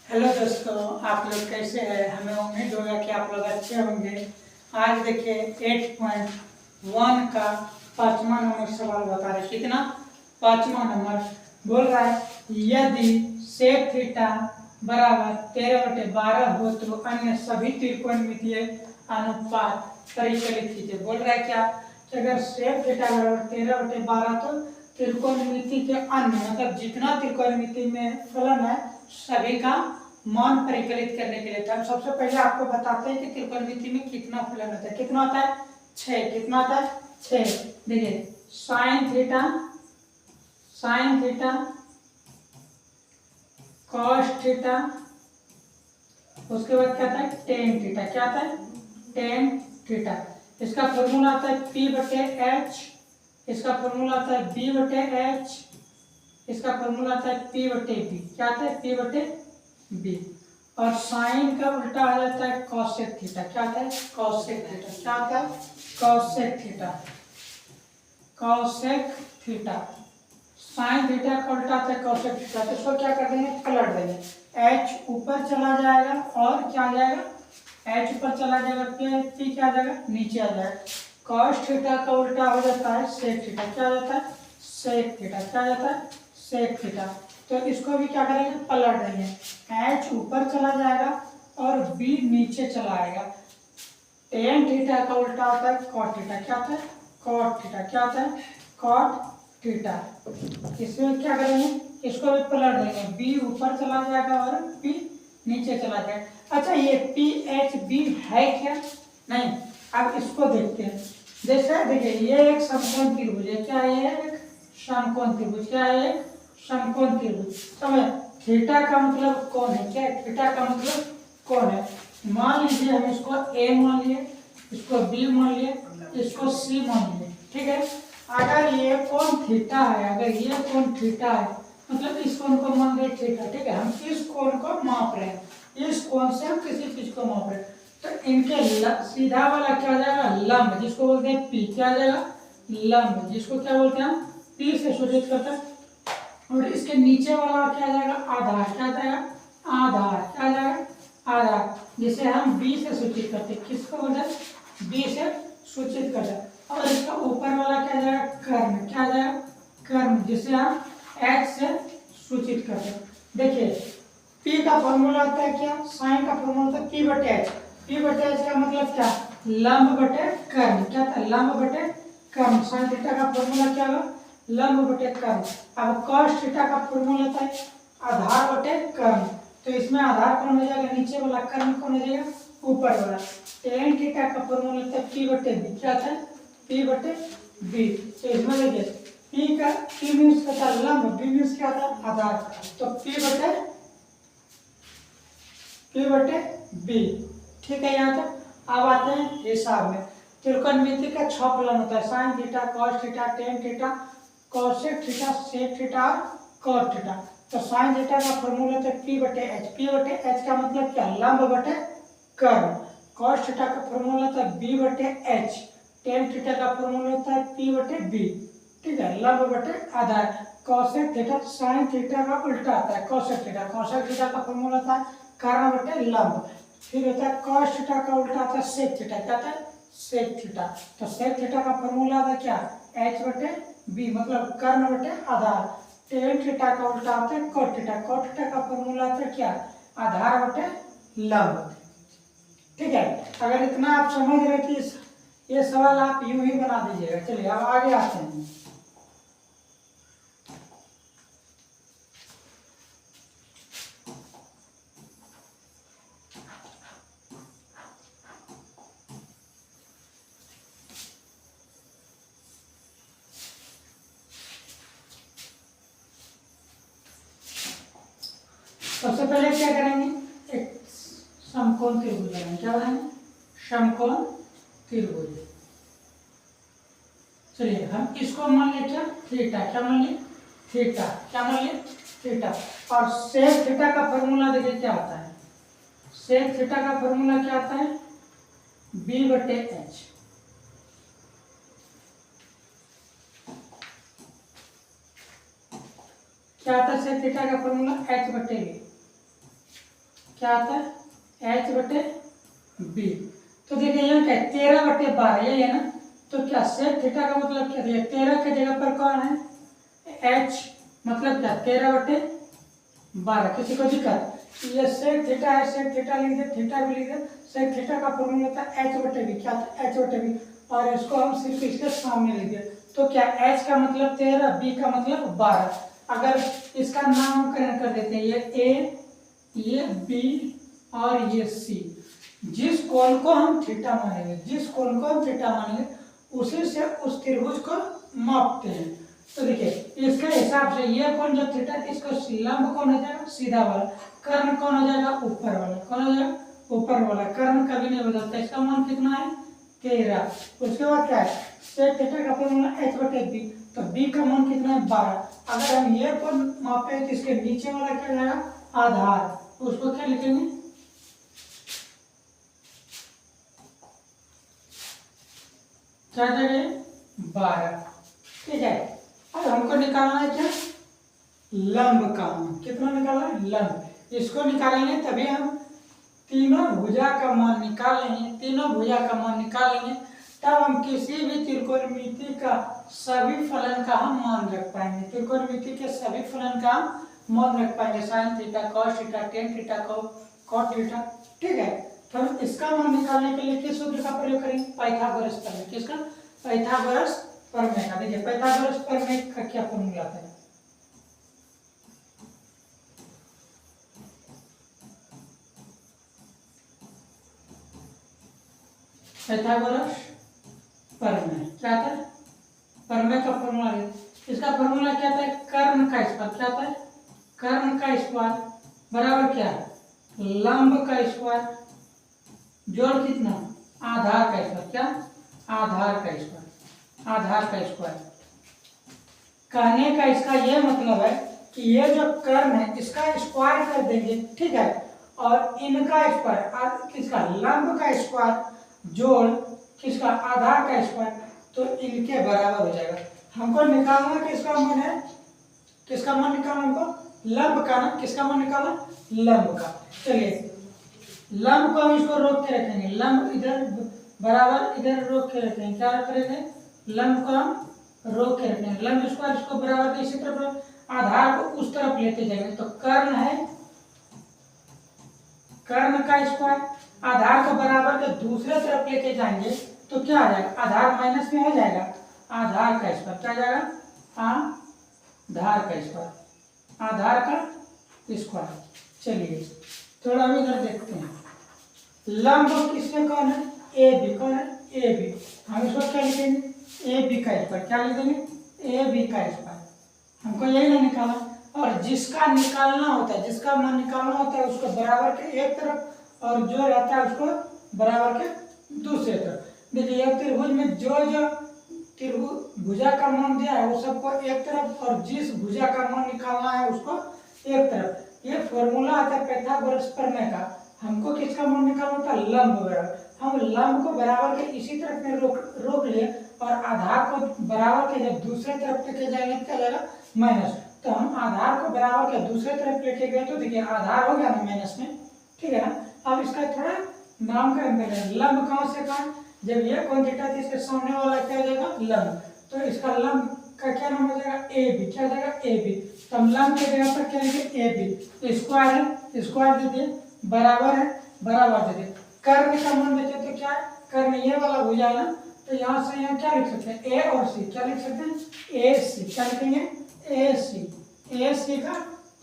Hello दोस्तों, आप लोग कैसे हैं। हमें उम्मीद होगा कि आप लोग अच्छे होंगे। आज देखिए 8.1 का 5वां नंबर सवाल बता रहे। कितना? 5वां नंबर बोल रहा है, यदि सेक थीटा बराबर 13/12 हो तो अन्य सभी त्रिकोणमितीय अनुपात परिकलित कीजिए। बोल रहा है क्या कि अगर सेक थीटा बराबर 13/12 तो त्रिकोणमिति के अन्य मतलब जितना त्रिकोणमिति में फलन है सभी का मान परिकलित करने के लिए था। सबसे पहले आपको बताते हैं कि त्रिकोणमिति में कितना फलन होता है। कितना होता है? 6। कितना होता है? 6। देखिए साइन थीटा कॉस थीटा, उसके बाद क्या आता है? Tan theta. क्या आता है? Tan theta. इसका फॉर्मूला आता है P/H, इसका फॉर्मूला आता है B/H, इसका फॉर्मूला आता है P/B। क्या आता है? P/B। और साइन का उल्टा आ जाता है कॉसेक थीटा। क्या आता है? Cosec theta. क्या आता है? Cosec theta. Cosec theta. Sign theta का उल्टा आता है कॉसेक थीटा। तो इसको क्या कर देंगे? पलट देंगे। H ऊपर चला जाएगा और क्या आ जाएगा? H ऊपर चला जाएगा, P क्या आ जाएगा? नीचे आ जाएगा। कॉस थीटा का उल्टा हो जाता है सेक थीटा। क्या आ जाता है? Sec theta. क्या आ जाता है? Sec theta. तो इसको भी क्या करेंगे? पलट देंगे। H ऊपर चला जाएगा और B नीचे चला आएगा। टेन थीटा का उल्टा आता है कॉट थीटा। क्या आता है? Cot theta. क्या आता है? Cot theta. इसमें क्या करेंगे? इसको भी पलट देंगे। B ऊपर चला जाएगा और P नीचे चला जाएगा। अच्छा, ये PHB है क्या? नहीं। अब इसको देखते हैं। जैसे देखिए ये एक समकोण त्रिभुज है। क्या है? ये एक समकोण त्रिभुज। क्या है? एक समकोण त्रिभुज। समझ? थीटा का मतलब कौन है? क्या है? थीटा का मतलब कौन है? मान लीजिए हम इसको A मान लिए, इसको B मान लिए, इसको C मान लिए। ठीक है। अगर ये कोण थीटा है, अगर ये कोण थीटा है मतलब इस कोण को मान रहे थीटा। ठीक है। हम इस कोण को माप रहे हैं, इस कोण से हम किसी चीज को माप रहे हैं। तो इनके सीधा वाला क्या आ जाएगा? लंब, जिसको बोलते हैं P। क्या आ जाएगा? लंब, जिसको क्या बोलते हैं? हम P से सूचित करते हैं। और इसके नीचे वाला क्या आ जाएगा? आधार। क्या आ जाएगा? आधार। क्या आ जाएगा? आधार, जिसे हम B से सूचित करते हैं। किसको बोलते हैं? B से सूचित करते हैं। और इसका ऊपर वाला क्या आ जाएगा? कर्ण। क्या आ जाएगा? कर्ण, जिसे हम H से सूचित करते हैं। देखिए P का फॉर्मूला आता है क्या? साइन का फॉर्मूला होता है P/H। P/H का मतलब क्या? लंब बटे कर्ण। क्या था? लंब बटे कर्ण। साइन थीटा का फॉर्मूला क्या होगा? लंब बटे कर्ण। अब कॉस थीटा का फॉर्मूला होता है आधार बटे कर्ण। तो इसमें आधार कौन हो जाएगा? नीचे वाला। कर्ण कौन हो जाएगा? ऊपर वाला। टेन थीटा का फॉर्मूला होता है P/B। क्या था? P/B। तो इसमें देखिए P मीन्स क्या था? लंब, B मीन्स क्या था? आधार। तो P/B। ठीक है। यहाँ तक। अब आते हैं हिसाब में। त्रिकोणमिति का 6 फलन होता है। Sine theta, cos theta, tan theta, cosec theta, sec theta और कॉट थीटा। तो साइन थीटा का फॉर्मूला होता है P/H। P/H का मतलब क्या? लंब बटे कर्ण। कॉस थीटा का फॉर्मूला होता है B/H। टेन थीटा का फॉर्मूला होता है P/B। ठीक है। लंब बटे आधार। कॉसेक थीटा साइन थीटा का उल्टा आता है कॉसेक थीटा। कॉसेक थीटा का फॉर्मूला होता है कर्ण बटे लंब। फिर होता है कॉस थीटा का उल्टा आता है सेक थीटा। क्या आता है? Sec theta. तो सेक थीटा का फॉर्मूला आता है क्या? H/B मतलब कर्ण बटे आधार। टेन थीटा का उल्टा आता है कॉट थीटा। कॉट थीटा का फॉर्मूला आता है क्या? आधार बटे लंब। ठीक है। अगर इतना आप समझ रहे थे ये सवाल आप यूं ही बना दीजिएगा। चलिए अब आगे आते हैं। सबसे पहले क्या करेंगे? एक समकोण त्रिभुज बनाएंगे। क्या बनाएंगे? समकोण त्रिभुज। चलिए हम इसको मान लिया क्या? थीटा। क्या मान लिया? थीटा। क्या मान लिया? थीटा। और सेक थीटा का फॉर्मूला देखिए क्या आता है? सेक थीटा का फॉर्मूला क्या आता है? B/H। क्या आता है सेक थीटा का फॉर्मूला? H/B। क्या आता है एच बटे बी। तो देखिए यहाँ क्या 13/12 यही है ना, तो क्या सेक थीटा का मतलब क्या है, 13 की जगह पर कौन है एच, मतलब क्या 13/12। किसी को दिक्कत, ये सेक थीटा है, सेक थीटा लिख दे, थीटा भी लिख दे। सेक थीटा का फॉर्मूला होता है एच बटे बी, क्या था एच बटे बी, और इसको हम सिर्फ इसके सामने लिख दिए। तो क्या एच का मतलब 13, बी का मतलब 12। अगर इसका नामकरण कर देते हैं, ये ए, ये बी और ये सी, जिस कोण को हम थीटा मानेंगे, जिस कोण को हम थीटा मानेंगे उसी से उस त्रिभुज को मापते हैं। तो देखिए इसके हिसाब से ये कोण जो थीटा है इसको लंब कोण हो जाएगा सीधा वाला, कर्ण कोण हो जाएगा ऊपर वाला, कौन हो जाएगा ऊपर वाला, कर्ण कभी नहीं बदलता। इसका मान कितना है 13। उसके बाद क्या है सेक थीटा का फॉर्मूला एच बटे बी, तो बी का मान कितना है 12। अगर हम ये कोण मापे तो इसके नीचे वाला क्या जाएगा आधार, उसको क्या लिखेंगे क्या जाएगा 12। ठीक है, अब हमको निकालना है क्या लंब का मान, कितना निकालना है लंब। इसको निकालेंगे तभी हम तीनों भुजा का मान निकाल लेंगे, तीनों भुजा का मान निकाल लेंगे, तब हम किसी भी त्रिकोणमिति का सभी फलन का हम मान रख पाएंगे, त्रिकोणमिति के सभी फलन का हम मान रख पाएंगे, sine theta cos theta tan theta cot theta. ठीक है, तो हम इसका मान निकालने के लिए किस सूत्र का प्रयोग करेंगे पाइथागोरस प्रमेय। किसका पाइथागोरस प्रमेय का। देखिए पाइथागोरस प्रमेय का क्या फॉर्मूला आता है, पाइथागोरस प्रमेय क्या आता है, प्रमेय का फॉर्मूला है, इसका फॉर्मूला क्या आता है कर्ण का स्क्वायर, क्या आता है कर्ण का स्क्वायर बराबर क्या लंब का स्क्वायर जोड़ कितना आधार का स्क्वायर, क्या आधार का स्क्वायर, आधार का स्क्वायर। कहने का इसका यह मतलब है कि ये जो कर्ण है इसका स्क्वायर कर देंगे, ठीक है, और इनका स्क्वायर किसका लंब का स्क्वायर जोड़ किसका आधार का स्क्वायर, तो इनके बराबर हो जाएगा। हमको निकालना किसका मान है, किसका मान निकालना हमको लंब का ना, किसका मान निकालना लंब का। चलिए लंब को हम इसको रोक के रखेंगे, लंब इधर बराबर इधर रोक के रखेंगे, क्या करेंगे लंब को हम रोक के रखेंगे, लंब स्क्वायर इसको बराबर इसी तरफ आधार को उस तरफ लेते जाएंगे। तो कर्ण है कर्ण का स्क्वायर आधार को बराबर के दूसरे तरफ लेके जाएंगे तो क्या आ जाएगा आधार माइनस में हो जाएगा, आधार का स्क्वायर क्या जाएगा आधार का स्क्वायर, आधार का स्क्वायर। चलिए थोड़ा हम इधर देखते हैं, लंब किसमें कौन है ए बी, कौन है ए बी, हम इसको क्या लिखेंगे ए बी का स्क्वायर, क्या लिखेंगे ए बी का स्क्वायर। हमको यही ना निकाला, और जिसका निकालना होता है, जिसका मान निकालना होता है उसको बराबर के एक तरफ और जो रहता है उसको बराबर के दूसरे तरफ। देखिए एक त्रिभुज में जो जो त्रिभुज भुजा का मान दिया है वो सबको एक तरफ, और जिस भुजा का मान निकालना है उसको एक तरफ। ये फॉर्मूला आता है पाइथागोरस प्रमेय का। हमको किसका मान निकालना था लंब बराबर, हम लंब को बराबर के इसी तरफ में रोक लिए और आधार को बराबर के जब दूसरे तरफ लेके जाएंगे तो क्या जाएगा माइनस। तो हम आधार को बराबर के दूसरे तरफ लेके गए तो देखिए आधार हो गया ना माइनस में, ठीक है ना। अब इसका थोड़ा नामकरण करें, लंब कहाँ से कहाँ, जब ये कोण थीटा थी इसके सामने वाला क्या हो जाएगा लंब, तो इसका लंब का क्या नाम हो जाएगा ए बी, क्या हो जाएगा ए बी। तो हम लंब के जगह पर क्या लिखेंगे ए बी, स्क्वायर है स्क्वायर दे दिए, बराबर है बराबर दे दिए, कर्ण का मान देते तो क्या है कर्ण ये वाला भुजा है ना, तो यहाँ से यहाँ क्या लिख सकते हैं ए और सी, क्या लिख सकते हैं ए सी, क्या लिखेंगे ए सी का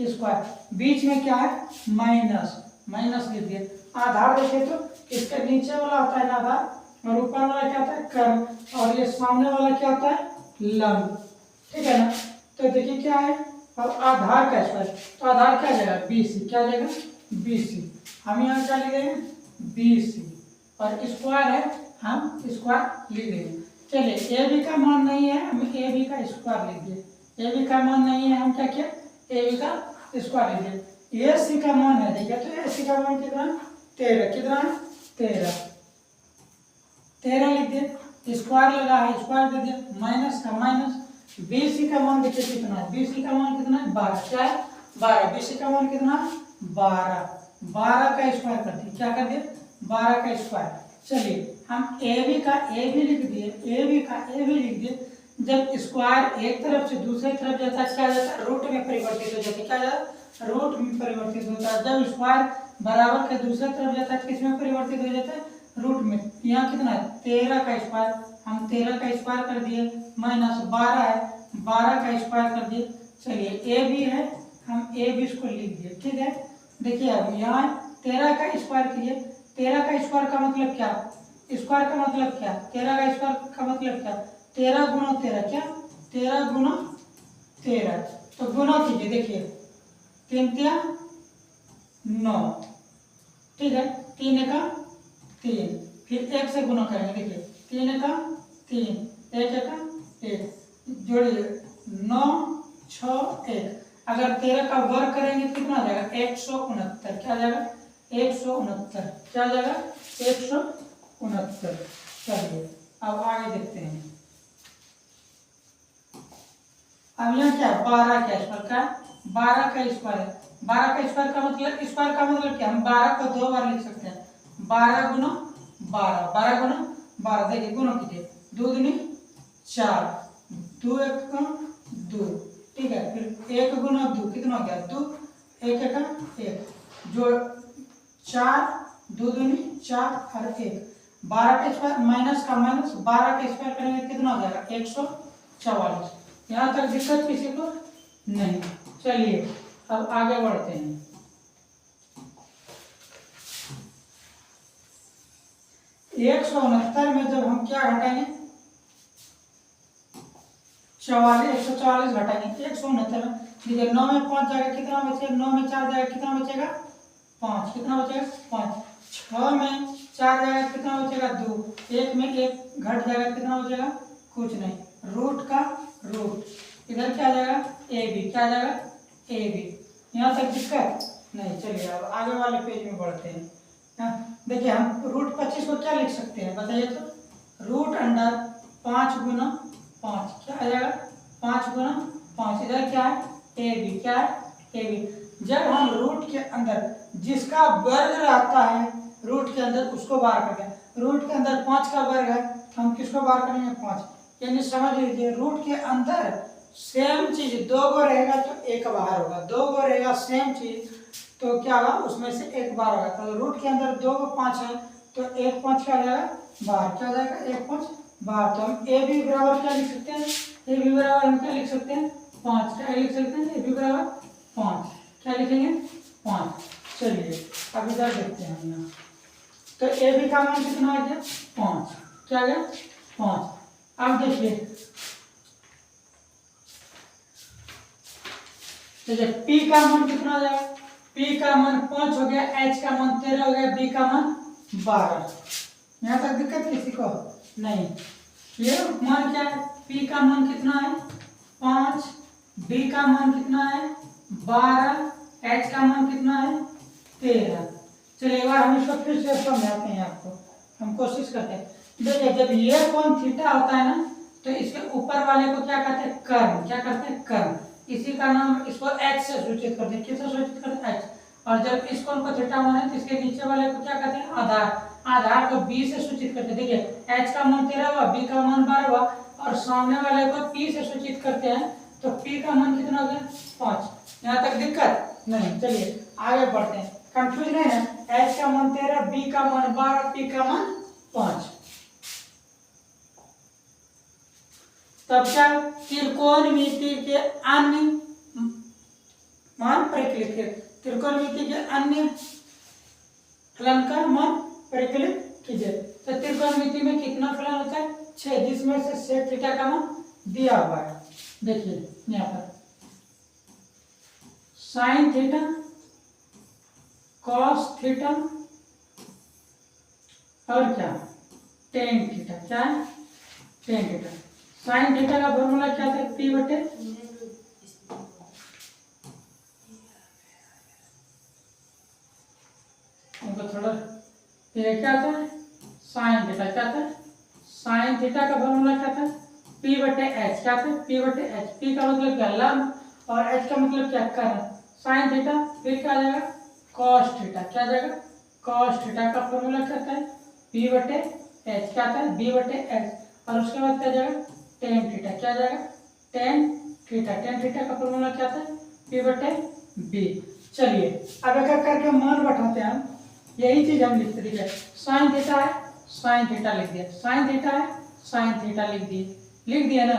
स्क्वायर, बीच में क्या है माइनस, माइनस लिख दिए। आधार देखिए तो इसके नीचे वाला होता है आधार और ऊपर वाला क्या होता है कर्ण, और ये सामने वाला क्या होता है लंब, ठीक है ना। तो देखिए क्या है अब आधार का स्क्वायर, तो आधार क्या जाएगा बी सी, क्या जाएगा बी सी, हम यहाँ क्या लिखेंगे बी सी, और स्क्वायर है हम स्क्वायर लिख देंगे। चलिए ए बी का मान नहीं है, हम ए बी का स्क्वायर लिख दिए, ए बी का मान नहीं है हम क्या किया ए बी का स्क्वायर लिख दिए। ए सी का मान है देखिए, तो ए सी का मान कितना 13, कितना 13 लिख दिए, स्क्वायर लगा है स्क्वायर दे दिए, माइनस का माइनस, बी सी का मान देखिए कितना है, बी सी का मान कितना है 12, क्या है 12, बी सी का मान कितना 12, 12 का स्क्वायर कर दिए, क्या कर दिए 12 का स्क्वायर। चलिए हम ए बी लिख दिए, ए बी लिख दिए। जब स्क्वायर एक तरफ से दूसरे तरफ जाता है क्या जाता है, रूट में परिवर्तित हो जाता है, क्या जाता है रूट में परिवर्तित होता है। जब स्क्वायर बराबर के दूसरे तरफ जाता है किस में परिवर्तित हो जाता है, रूट में। यहाँ कितना है 13 का स्क्वायर, हम 13 का स्क्वायर कर दिए, माइनस 12 है 12 का स्क्वायर कर दिए। चलिए ए बी है, हम ए बी इसको लिख दिए, ठीक है। देखिए अब यहाँ 13 का स्क्वायर किए, 13 का स्क्वायर का मतलब क्या, स्क्वायर का मतलब क्या, 13 का स्क्वायर का मतलब क्या, 13 गुना 13 क्या 13 गुना 13। तो गुना कीजिए, देखिए 3 तिया 9, ठीक है, 3 का 3, फिर 1 से गुना करेंगे, देखिए 3 का 3, 1 का 1, जोड़िए 9 6 1। अगर 13 का वर्ग करेंगे कितना आ जाएगा 169, क्या आ जाएगा 169, क्या आ जाएगा 169। चलिए अब आगे देखते हैं। अब यहाँ क्या 12 का स्क्वायर का 12 का स्क्वायर है, 12 का स्क्वायर का मतलब क्या, हम 12 को 2 बार लिख सकते हैं, 12 गुना 12, 12 गुना 12, देखिए गुना कीजिए, 2 दूनी 4, 2 1 का 2, ठीक है, फिर 1 गुना 2 कितना हो गया 2, 1 का 1, जो 4, 2 दूनी 4 और 1, 12 का स्क्वायर माइनस का माइनस, 12 का स्क्वायर करेंगे कितना हो जाएगा 144। यहाँ तक दिक्कत किसी को नहीं। चलिए अब आगे बढ़ते हैं। 169 में जब हम क्या घटाएंगे 144 घटाएंगे 169 में, देखिए 9 में 5 जाएगा कितना बचेगा, 9 में 4 जाएगा कितना बचेगा 5, कितना बचेगा 5, 6 में 4 जाएगा कितना बचेगा 2, 1 में 1 घट जाएगा कितना बचेगा कुछ नहीं, रूट का रूट, इधर क्या आ जाएगा ए बी, क्या आ जाएगा ए बी। यहाँ तक दिक्कत नहीं। चलिए अब आगे वाले पेज में बढ़ते हैं। देखिए हम रूट 25 को क्या लिख सकते हैं बताइए तो, रूट अंडर 5 गुना 5, क्या आ जाएगा 5 गुना 5, इधर क्या है ए बी, क्या है ए बी। जब हम रूट के अंदर जिसका वर्ग रहता है रूट के अंदर उसको बाहर करते हैं, रूट के अंदर 5 का वर्ग है, हम किसको बाहर करेंगे 5, यानी समझ लीजिए रूट के अंदर सेम चीज 2 गो रहेगा तो 1 बाहर होगा, 2 गो रहेगा सेम चीज तो क्या होगा उसमें से 1 बाहर होगा। तो रूट के अंदर 2 को 5 है तो 1 5 क्या हो जाएगा बाहर, क्या हो जाएगा 1 5 बाहर। तो हम ए बी बराबर क्या लिख सकते हैं, ए बी बराबर हम क्या लिख सकते हैं 5, क्या लिख सकते हैं ए बी बराबर 5, क्या लिखेंगे 5। चलिए अब इधर देखते हैं हम यहाँ, तो ए बी का मान कितना आ गया 5, क्या आ गया 5। अब देखिए P का मान कितना हो जाएगा, P का मान 5 हो गया, H का मान 13 हो गया, B का मान 12। यहाँ तक दिक्कत किसी को नहीं। ये मान क्या है, P का मान कितना है 5, B का मान कितना है 12, H का मान कितना है 13। चलिए एक बार हम इसको फिर से समझाते हैं आपको, हम कोशिश करते हैं। देखिए जब ये कोण थीटा होता है ना तो इसके ऊपर वाले को क्या कहते हैं कर्ण, क्या कहते हैं कर्ण, इसी का नाम इसको h से सूचित करते हैं, किससे सूचित करते हैं h। और जब इस कोण को थीटा माने तो इसके नीचे वाले को क्या कहते हैं आधार, आधार को b से सूचित करते हैं। देखिए h का मान 13 हुआ, b का मान 12 हुआ और सामने वाले को p से सूचित करते हैं तो p का मान कितना हो गया 5। यहाँ तक दिक्कत नहीं। चलिए आगे बढ़ते हैं, कंफ्यूज नहीं है, h का मान 13, b का मान 12, p का मान 5। तब क्या त्रिकोणमिति के अन्य मान परिकलित, त्रिकोणमिति के अन्य फलन का मान परिकलित कीजिए। तो त्रिकोणमिति में कितना फलन होता है 6, जिसमें से सेक थीटा का मान दिया हुआ है। देखिए यहाँ पर साइन थीटा, कॉस थीटा और क्या टेन थीटा, क्या है टेन थीटा। साइन थीटा का फॉर्मूला क्या था P बटे उनको थोड़ा ये क्या था साइन थीटा, क्या था साइन थीटा का फॉर्मूला क्या था P बटे H, क्या था P बटे H। P का मतलब क्या लंब और H का मतलब क्या कर्ण। साइन थीटा फिर क्या आ जाएगा कॉस थीटा, क्या आ जाएगा कॉस थीटा का फॉर्मूला क्या आता है p बटे h, क्या आता है b बटे h, और उसके बाद क्या जाएगा टेन थीटा, क्या आ जाएगा टेन थीटा, टेन थीटा का फॉर्मूला क्या आता है p बटे b। चलिए अब एक एक करके मान बैठाते हैं हम, यही चीज हम लिख दिए, साइन थीटा है साइन थीटा लिख दिया, साइन थीटा है साइन थीटा लिख दिया ना।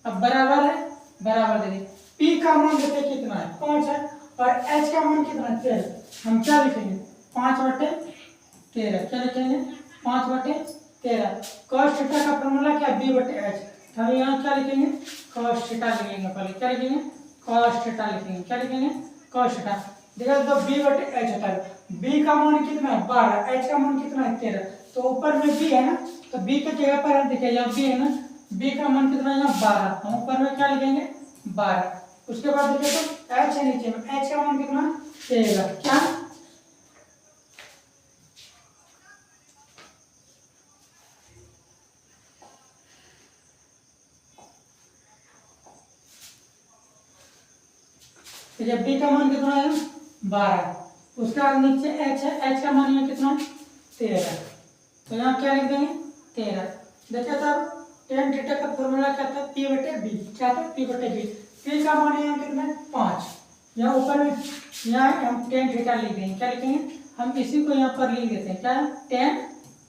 अब बराबर है बराबर दे दिए, p का मान देखिए कितना है 5 है और h का मान कितना है 13, हम क्या लिखेंगे 5 बटे 13, क्या लिखेंगे 5 बटे 13। cos थीटा का फॉर्मूला क्या b बटे h, तो हम यहाँ क्या लिखेंगे cos थीटा लिखेंगे, पहले क्या लिखेंगे cos थीटा लिखेंगे, क्या लिखेंगे cos थीटा। देखा तो b बटे h होता है, b का मान कितना है 12, h का मान कितना है 13, तो ऊपर में b है ना, तो b की जगह पर है देखिए यहाँ b है ना, b का मान कितना है यहाँ 12, हम ऊपर में क्या लिखेंगे 12। उसके बाद देखिए तो h है नीचे में, h का मान कितना 13, क्या तो जब b का मान कितना है 12, उसका नीचे h है, h का मान यहाँ कितना 13, तो यहाँ क्या लिख देंगे 13। देखिए तब टेन थीटा का फॉर्मूला क्या था p बटे b, क्या था p बटे b, p का मान यहाँ कितना है 5, यहाँ ऊपर में यहाँ हम टेन थीटा लिख देंगे, क्या लिखेंगे हम इसी को यहाँ पर लिख देते हैं, क्या टेन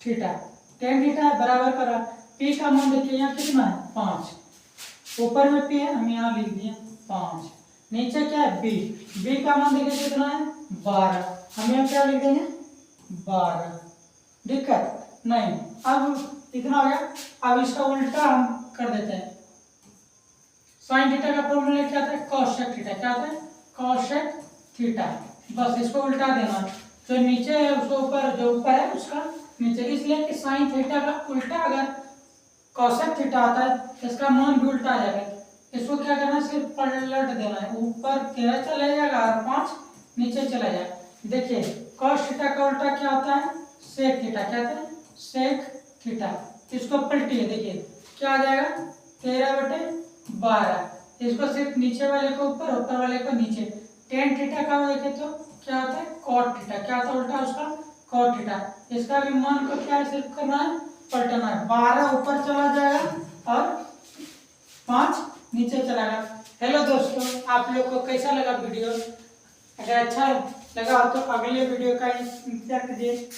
थीटा, टेन थीटा बराबर करा p का मान देखिए यहाँ कितना है 5, ऊपर में p है हम यहाँ लिख दिए 5, नीचे क्या है b का मान देखिए कितना है 12, हम यहाँ क्या लिख देंगे 12, दिक्कत नहीं। अब इतना हो गया, अब इसका उल्टा हम कर देते हैं, साइन थीटा का फॉर्मूला क्या था कॉसेक थीटा, क्या था कॉसेक थीटा, बस इसको उल्टा देना, तो नीचे है उसको ऊपर, जो ऊपर है उसका नीचे, इसलिए कि साइन थीटा का उल्टा अगर कॉसेक थीटा आता है इसका मान भी उल्टा आ जाएगा, इसको क्या करना है सिर्फ पलट देना है, ऊपर 13 चला जाएगा और 5 नीचे चला जाएगा। देखिए कॉस थीटा का उल्टा क्या होता है सेक थीटा, क्या होता है सेक थीटा, इसको पलटिए देखिए क्या आ जाएगा 13 बटे 12, इसको सिर्फ नीचे वाले को ऊपर ऊपर वाले को नीचे, टेन थीटा का देखे तो क्या होता है कॉट थीटा, क्या होता है उल्टा उसका कॉट थीटा, इसका भी मान को क्या है सिर्फ करना है पलटना है, 12 ऊपर चला जाएगा और 5 नीचे चला गया। हेलो दोस्तों, आप लोग को कैसा लगा वीडियो, अगर अच्छा लगा तो अगले वीडियो का इंतजार कीजिए।